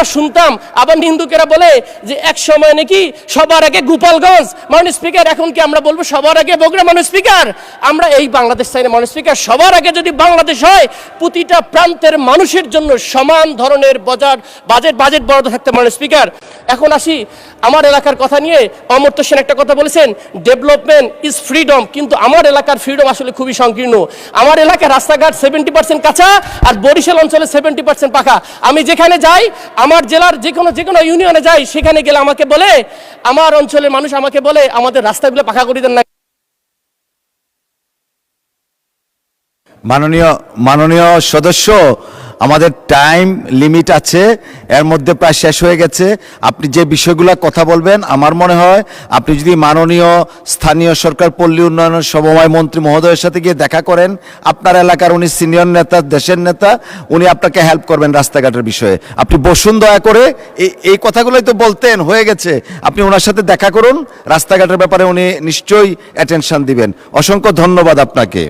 আমরা শুনতাম আবার নিন্দুকেরা বলে যে এক সময় নাকি সবার আগে গোপালগঞ্জ মাননীয় স্পিকার, এখন কি আমরা বলবো সবার আগে বগুড়া মাননীয় স্পিকার? আমরা এই বাংলাদেশ চাই না মাননীয় স্পিকার। সবার আগে যদি বাংলাদেশ হয়, প্রতিটা প্রান্তের মানুষের জন্য সমান ধরনের বাজেট বরাদ্দ থাকতে মাননীয় স্পিকার। এখন আসি আমার এলাকার কথা নিয়ে। অমর্ত্য সেন একটা কথা বলেছেন, ডেভেলপমেন্ট ইজ ফ্রিডম, কিন্তু আমার এলাকার ফ্রিডম আসলে খুবই সংকীর্ণ। আমার এলাকার রাস্তাঘাট 70% কাঁচা, আর বরিশাল অঞ্চলে 70% পাকা। আমি যেখানে যাই, আমার জেলার যে কোনো ইউনিয়নে যাই, সেখানে গেলে আমাকে বলে, আমার অঞ্চলের মানুষ আমাকে বলে আমাদের রাস্তাগুলো পাকা করে দেন না। মাননীয় সদস্য, আমাদের টাইম লিমিট আছে, এর মধ্যে প্রায় শেষ হয়ে গেছে। আপনি যে বিষয়গুলো কথা বলবেন, আমার মনে হয় আপনি যদি মাননীয় স্থানীয় সরকার পল্লী উন্নয়ন সমবায় মন্ত্রী মহোদয়ের সাথে গিয়ে দেখা করেন, আপনার এলাকার উনি সিনিয়র নেতা, দেশের নেতা, উনি আপনাকে হেল্প করবেন রাস্তাঘাটের বিষয়ে। আপনি বসুন দয়া করে, এই কথাগুলোই তো বলতেন, হয়ে গেছে। আপনি ওনার সাথে দেখা করুন, রাস্তাঘাটের ব্যাপারে উনি নিশ্চয়ই অ্যাটেনশন দিবেন। অসংখ্য ধন্যবাদ আপনাকে।